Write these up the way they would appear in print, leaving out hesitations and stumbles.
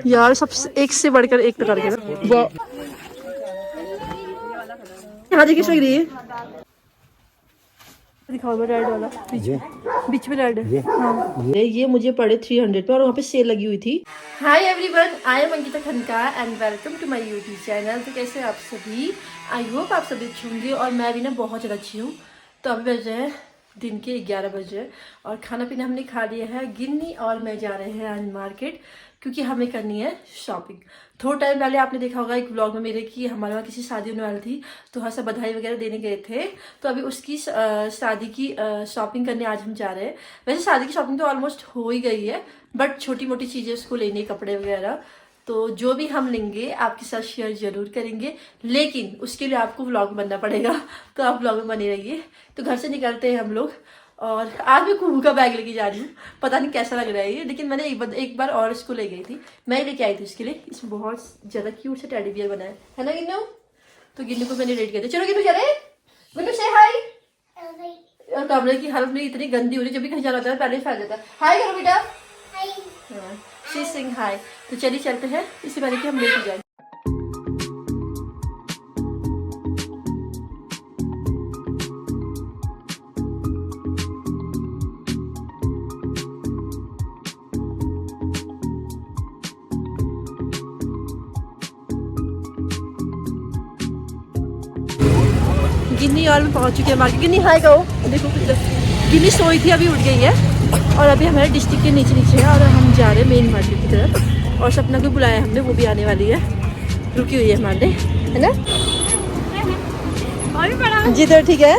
यार सब एक से बढ़कर एक प्रकार के ना। हाँ जी किस लग रही है? दिखाओ रेड वाला बीच में रेड है। हाँ ये मुझे पड़े 300 पे और वहाँ पे सेल लगी हुई थी। Hi everyone, I am Ankita Khanka and welcome to my YouTube channel. तो कैसे आप सभी? आई होप आप सभी अच्छे होंगे और मैं भी ना बहुत ज़्यादा अच्छी हूँ। तो अभी बज रहे हैं दिन के 11 बजे और खाना पीना हमने खा लिया है। गिन्नी और मैं जा रहे हैं आज मार्केट क्योंकि हमें करनी है शॉपिंग। थोड़ा टाइम पहले आपने देखा होगा एक व्लॉग में मेरे कि हमारे वहाँ किसी शादी होने वाली थी तो वहाँ सब बधाई वगैरह देने गए थे। तो अभी उसकी शादी की शॉपिंग करने आज हम जा रहे हैं। वैसे शादी की शॉपिंग तो ऑलमोस्ट हो ही गई है बट छोटी मोटी चीज़ें उसको लेनी, कपड़े वगैरह। तो जो भी हम लेंगे आपके साथ शेयर जरूर करेंगे, लेकिन उसके लिए आपको व्लॉग बनना पड़ेगा। तो आप व्लॉग में बने रहिए। तो घर से निकलते हैं हम लोग और आज मैं कुहू का बैग लेके जा रही हूँ। पता नहीं कैसा लग रहा है ये, लेकिन मैंने एक बार और इसको ले गई थी, मैं ही लेके आई थी उसके लिए। इसमें बहुत ज़्यादा क्यूट से टेडी बियर बना है ना गिन्नू? तो गिन्नू को मैंने रेड किया था। चलो गिन्नू जा रहे, गिन्नू से हाय। और कमरे की हालत मेरी इतनी गंदी हो रही है, जब भी कहीं जाना होता है पहले ही फैल जाता है। हाय करो बेटा, शी सिंग हाय। तो चलिए चलते हैं, इसी बारे की हम लेके जाए। गिन्नी और मैं पहुंच चुके हैं मार्केट। गिन्नी हाय कहो, देखो गिन्नी सोई थी, अभी उठ गई है और अभी हमारे डिस्ट्रिक्ट के नीचे नीचे है और हम जा रहे हैं मेन मार्केट की तरफ। और सपना को बुलाया हमने, वो भी आने वाली है, रुकी हुई है हमारे, है ना जी? तो ठीक है।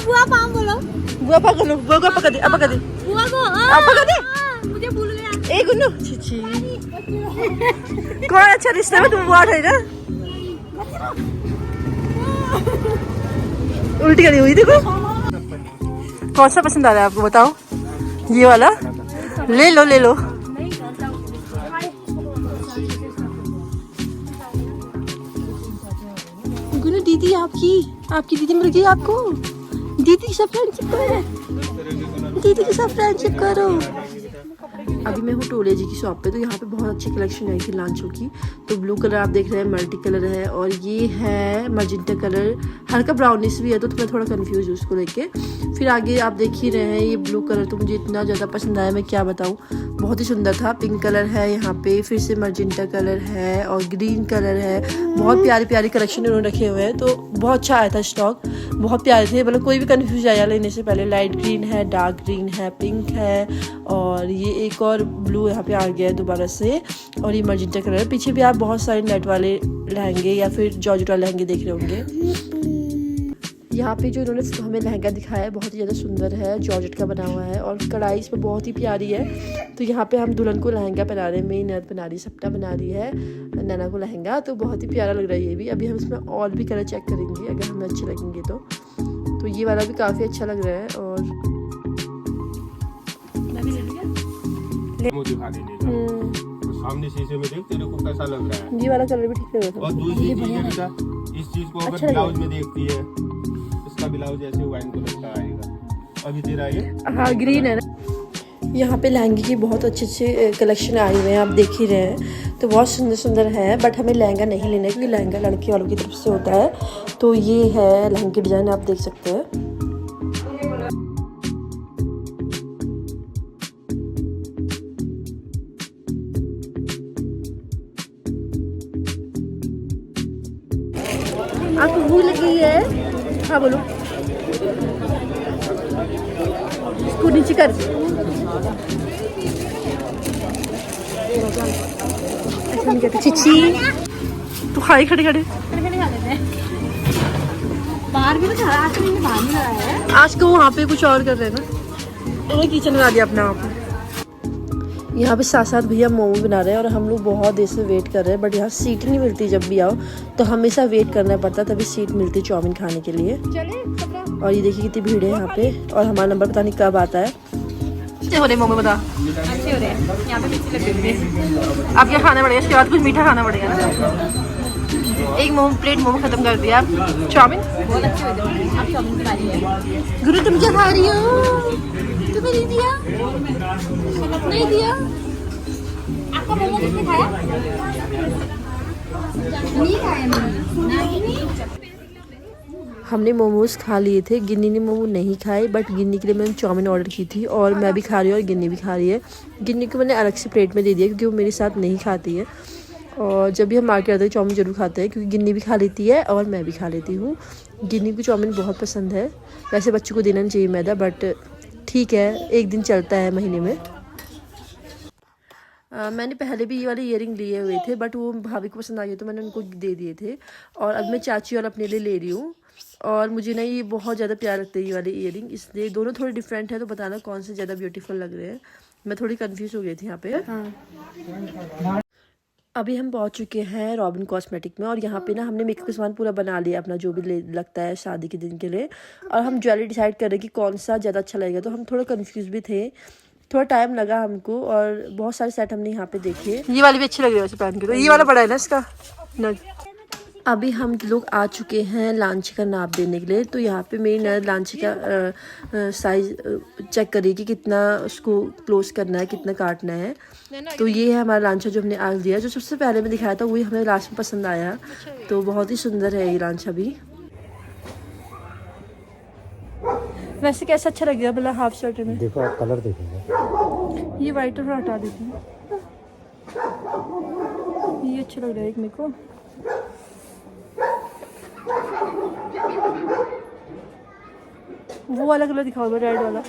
बुआ पा बोलो, बुआ पा कर लो, बुआ को पकड़ दे, अब पकड़ दे, बुआ को अब पकड़ दे। मुझे भूल गया। ए गुन्नू छी कौन अच्छा रिश्ता है, तुम बुआ है ना? उल्टी करी हुई देखो। कौन सा पसंद आ रहा है आपको बताओ? ये वाला ले लो, ले लो। गुरु दीदी आपकी दीदी मिल गई आपको। दीदी के साथ फ्रेंडशिप करो, दीदी के साथ फ्रेंडशिप करो। अभी मैं हूँ टोले जी की शॉप पे। तो यहाँ पे बहुत अच्छी कलेक्शन आई थी लांचों की। तो ब्लू कलर आप देख रहे हैं, मल्टी कलर है और ये है मजेंटा कलर, हल्का ब्राउनिश भी है। तो मैं थोड़ा कंफ्यूज हूँ उसको लेके। फिर आगे आप देख ही रहे हैं ये ब्लू कलर तो मुझे इतना ज़्यादा पसंद आया, मैं क्या बताऊँ, बहुत ही सुंदर था। पिंक कलर है यहाँ पे, फिर से मजेंटा कलर है और ग्रीन कलर है। बहुत प्यारी प्यारी कलेक्शन उन्होंने रखे हुए हैं। तो बहुत अच्छा आया था स्टॉक, बहुत प्यारे थे। मतलब कोई भी कंफ्यूज आया लेने से पहले। लाइट ग्रीन है, डार्क ग्रीन है, पिंक है और ये एक और ब्लू यहाँ पे आ गया है दोबारा से। और ये मजेंटा कलर है। पीछे भी आप बहुत सारे नेट वाले लहंगे या फिर जॉर्जेट वाले लहंगे देख रहे होंगे। यहाँ पे जो इन्होंने हमें लहंगा दिखाया है बहुत ही ज़्यादा सुंदर है, जॉर्जेट का बना हुआ है और कढ़ाई इसमें बहुत ही प्यारी है। तो यहाँ पे हम दुल्हन को लहंगा पहना रहे हैं, मेरी ननद बना रही है, सपना बना रही है नैना को लहंगा। तो बहुत ही प्यारा लग रहा है ये भी। अभी हम इसमें और भी कलर चेक करेंगे अगर हमें अच्छे लगेंगे तो ये वाला भी काफ़ी अच्छा लग रहा है। और सामने शीशे में देख तेरे को कैसा लग रहा है। ये वाला कलर भी ठीक लग रहा है। और दूसरी चीज है बेटा, इस चीज को अगर ब्लाउज में देखती है, इसका ब्लाउज ऐसे वाइन कलर का आएगा। अभी तेरा ये हाँ ग्रीन है ना। यहाँ पे लहंगे की बहुत अच्छे अच्छे कलेक्शन आए हुए हैं, आप देख ही रहे हैं। तो बहुत सुंदर सुंदर है बट हमें लहंगा नहीं लेना है क्योंकि लहंगा लड़के वालों की तरफ से होता है। तो ये है लहंगे डिजाइन, आप देख सकते हैं। आपको भूख लगी है? हाँ बोलो, इसको नीचे कर। ऐसा नहीं कहते चिची, तो खाई खड़े खड़े बाहर भी तो आज को वहाँ पे कुछ और कर रहे हैं ना, तो किचन बना दिया अपना वहाँ पे। यहाँ पे साथ साथ भैया मोमो बना रहे हैं और हम लोग बहुत देर से वेट कर रहे हैं बट यहाँ सीट नहीं मिलती। जब भी आओ तो हमेशा वेट करना पड़ता है तभी सीट मिलती चाउमीन खाने के लिए। और ये देखिए कितनी भीड़ है यहाँ पे और हमारा नंबर पता नहीं कब आता है। अच्छे हो रहे मोमो, बता अच्छे हो रहे हैं यहाँ पे। अब क्या खाना पड़ेगा इसके बाद? कुछ मीठा खाना पड़ेगा ना। एक प्लेट मोमो खत्म कर दिया। चाउमीन बहुत अच्छी हो रही है। आप चाउमीन बना रही है। गुरु तुम क्या खा रही हो? तुम्हें नहीं दिया? नहीं दिया? आपका मोमो किसने खाया? नहीं खाया मैंने। हमने मोमोज खा लिए थे, गिन्नी ने मोमो नहीं खाए, बट गिन्नी के लिए मैंने चाउमीन ऑर्डर की थी और मैं भी खा रही हूँ और गिन्नी भी खा रही है। गिन्नी को मैंने अलग से प्लेट में दे दिया क्योंकि वो मेरे साथ नहीं खाती है। और जब भी हम मार्केट आते हैं चाउमीन ज़रूर खाते हैं क्योंकि गिन्नी भी खा लेती है और मैं भी खा लेती हूँ। गिन्नी को चाउमीन बहुत पसंद है। वैसे बच्चों को देना नहीं चाहिए मैदा, बट ठीक है, एक दिन चलता है महीने में। मैंने पहले भी ये वाले ईयरिंग लिए हुए थे, बट वो भाभी को पसंद आ गए तो मैंने उनको दे दिए थे। और अब मैं चाची और अपने लिए ले रही हूँ। और मुझे ना ये बहुत ज़्यादा प्यार लगते हैं ये वाले ईयरिंग, इसलिए दोनों थोड़े डिफरेंट है, तो बताना कौन से ज़्यादा ब्यूटीफुल लग रहे हैं। मैं थोड़ी कंफ्यूज हो गई थी यहाँ पे। अभी हम पहुँच चुके हैं रॉबिन कॉस्मेटिक में और यहाँ पे ना हमने मेकअप का सामान पूरा बना लिया अपना, जो भी लगता है शादी के दिन के लिए। और हम ज्वेलरी डिसाइड कर रहे हैं कि कौन सा ज़्यादा अच्छा लगेगा, तो हम थोड़ा कंफ्यूज भी थे, थोड़ा टाइम लगा हमको। और बहुत सारे सेट हमने यहाँ पे देखे। ये वाली भी अच्छी लग रही है वैसे पहन के, तो ये वाला बड़ा है ना इसका नग। अभी हम लोग आ चुके हैं लांची का नाप देने के लिए। तो यहाँ पे मेरी ननद लांची का साइज चेक करिए कि कितना उसको क्लोज करना है, कितना काटना है। तो ये है हमारा लांचा जो हमने आज दिया। जो सबसे पहले में दिखाया था वही हमें लास्ट में पसंद आया, तो बहुत ही सुंदर है ये लांचा भी। वैसे कैसा अच्छा लग गया भला हाफ शर्ट में? देखो आप कलर देखिए, ये वाइट और हटा देती हूँ, ये अच्छा लग रहा है एक मेरे को। वो वाला कलर दिखाओ, रेड वाला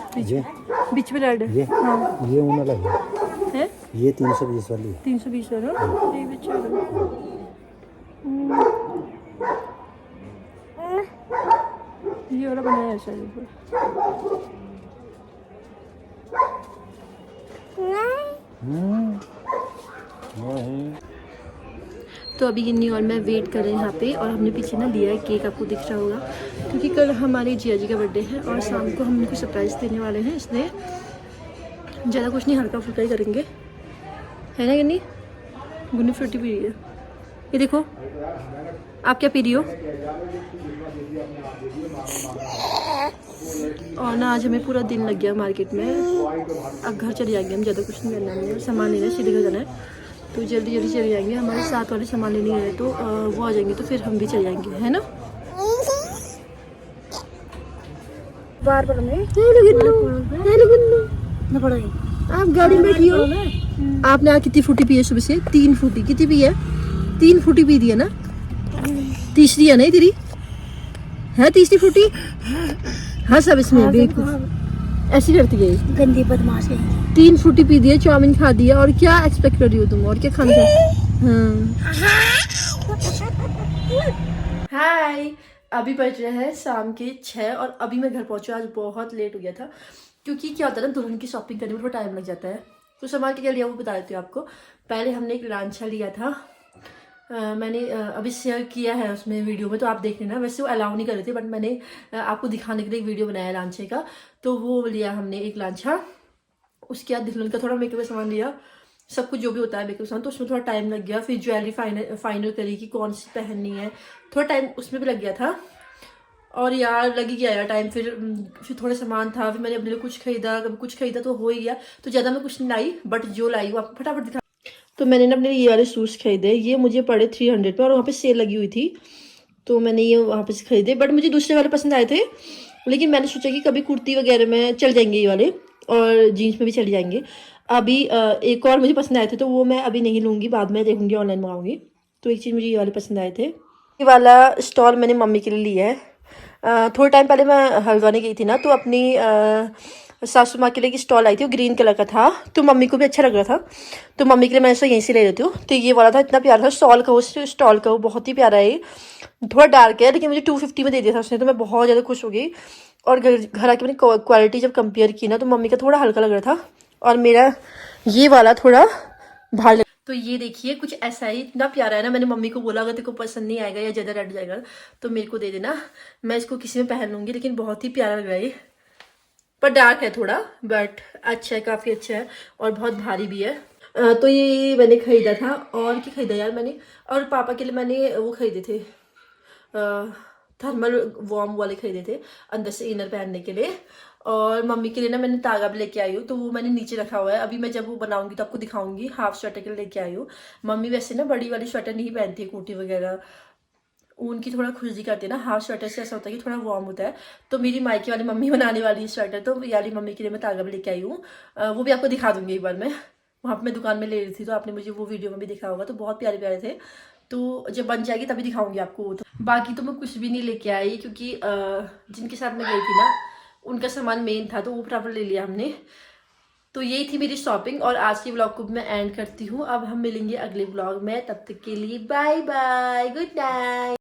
बीच में रेड है। हाँ ये ऊन अलग है, ये 320 वाली है। 320 है ना, ये भी अच्छा लग रहा है। ये वाला बनाया है शायद। तो अभी गिन्नी और मैं वेट कर रहे हैं यहाँ पे, और हमने पीछे ना लिया है केक, आपको दिख रहा होगा, क्योंकि कल हमारे जिया जी का बर्थडे है और शाम को हम उनको सरप्राइज़ देने वाले हैं, इसलिए ज़्यादा कुछ नहीं, हल्का फुल्का ही करेंगे, है ना गिन्नी? गुन्नी फ्रूटी पी रही है, ये देखो। आप क्या पी रही हो? और ना आज हमें पूरा दिन लग गया मार्केट में। अब घर चले जाएंगे हम, ज़्यादा कुछ नहीं करना है, सामान लेना है, सीधे घर जाना है, तो जल्दी जल्दी चले जाएंगे। हमारे साथ वाले सामान लेने गए तो वो आ जाएंगे, तो फिर हम भी चले जाएंगे, है ना? बार बार आप गाड़ी में बैठी हो, आपने आज कितनी फ्रूटी पी है सुबह से? 3 फ्रूटी। कितनी पी है? 3 फ्रूटी पी दी है ना? तीसरी है नहीं तेरी? है तीसरी फ्रूटी? हाँ सब इसमें बेवकूफ ऐसी करती है, गंदी बदमाश है। 3 फ्रूटी पी दी है, चाउमीन खा दी है, और क्या एक्सपेक्ट कर रही हो तुम? और क्या खाना है? हाय, अभी बज रहे हैं शाम के 6 और अभी मैं घर पहुंचा। आज बहुत लेट हो गया था, क्योंकि क्या होता है ना, दुल्हन की शॉपिंग करने में थोड़ा टाइम लग जाता है। तो सामान क्या लिया वो बता देती हूँ आपको। पहले हमने एक लांचा लिया था, मैंने अभी शेयर किया है उसमें वीडियो में, तो आप देख लेना। वैसे वो अलाउ नहीं कर रहे थे, बट मैंने आपको दिखाने के लिए एक वीडियो बनाया लांचे का, तो वो लिया हमने एक लांचा। उसके बाद दुल्हन का थोड़ा मेकअप का सामान लिया, सब कुछ जो भी होता है मेकअप सामान, तो उसमें थोड़ा टाइम लग गया। फिर ज्वेलरी फाइनल करी कि कौन सी पहननी है, थोड़ा टाइम उसमें भी लग गया था। और यार लग ही गया यार टाइम। फिर थोड़ा सामान था, फिर मैंने अपने लिए कुछ खरीदा, कभी कुछ खरीदा, तो हो ही गया। तो ज़्यादा मैं कुछ नहीं लाई, बट जो लाई वो आपको फटाफट दिखा। तो मैंने ना अपने ये वाले शूज़ खरीदे, ये मुझे पड़े 300 पे, और वहाँ पे सेल लगी हुई थी, तो मैंने ये वहाँ पे से खरीदे। बट मुझे दूसरे वाले पसंद आए थे, लेकिन मैंने सोचा कि कभी कुर्ती वगैरह में चल जाएंगे ये वाले, और जीन्स में भी चल जाएंगे। अभी एक और मुझे पसंद आए थे, तो वो मैं अभी नहीं लूँगी, बाद में देखूँगी, ऑनलाइन मंगाऊँगी। तो एक चीज़ मुझे ये वाले पसंद आए थे। ये वाला स्टॉल मैंने मम्मी के लिए लिया है। थोड़े टाइम पहले मैं हल्द्वानी गई थी ना, तो अपनी सासू माँ के लिए स्टॉल आई थी, वो ग्रीन कलर का था, तो मम्मी को भी अच्छा लग रहा था, तो मम्मी के लिए मैं ऐसा यहीं से ले लेती हूँ। तो ये वाला था, इतना प्यारा था, स्टॉल का, उस स्टॉल का, वो बहुत ही प्यारा है। थोड़ा डार्क है, लेकिन मुझे 250 में दे दिया था उसने, तो मैं बहुत ज़्यादा खुश हो गई। और घर आके मैंने क्वालिटी जब कंपेयर की ना, तो मम्मी का थोड़ा हल्का लग रहा था, और मेरा ये वाला थोड़ा भारी। तो ये देखिए कुछ ऐसा ही, इतना प्यारा है ना। मैंने मम्मी को बोला अगर तेरे को पसंद नहीं आएगा या ज़्यादा रेड जाएगा तो मेरे को दे देना, मैं इसको किसी में पहन लूँगी। लेकिन बहुत ही प्यारा लग रहा है ये, पर डार्क है थोड़ा, बट अच्छा है, काफ़ी अच्छा है, और बहुत भारी भी है। तो ये मैंने ख़रीदा था। और क्या ख़रीदा यार मैंने, और पापा के लिए मैंने वो ख़रीदे थे, थर्मल वार्म वाले ख़रीदे थे, अंदर से इनर पहनने के लिए। और मम्मी के लिए ना मैंने तागा भी लेके आई हूँ, तो वो मैंने नीचे रखा हुआ है। अभी मैं जब वो बनाऊंगी तो आपको दिखाऊंगी। हाफ स्वेटर के लिए लेके आई हूँ। मम्मी वैसे ना बड़ी वाली स्वेटर नहीं पहनती है, कोटी वगैरह ऊन की थोड़ा खुजली करती है ना। हाफ स्वेटर से ऐसा होता है कि थोड़ा वार्म होता है। तो मेरी मायके वाली मम्मी बनाने वाली है स्वेटर, तो ये वाली मम्मी के लिए मैं तागा भी लेके आई हूँ। वो भी आपको दिखा दूंगी एक बार। मैं वहाँ पे मैं दुकान में ले रही थी, तो आपने मुझे वो वीडियो में भी दिखा होगा। तो बहुत प्यारे प्यारे थे, तो जब बन जाएगी तभी दिखाऊंगी आपको। तो बाकी तो मैं कुछ भी नहीं लेके आई, क्योंकि जिनके साथ मैं गई थी ना उनका सामान मेन था, तो वो प्रॉपर ले लिया हमने। तो यही थी मेरी शॉपिंग, और आज की व्लॉग को मैं एंड करती हूँ। अब हम मिलेंगे अगले व्लॉग में, तब तक के लिए बाय बाय, गुड नाइट।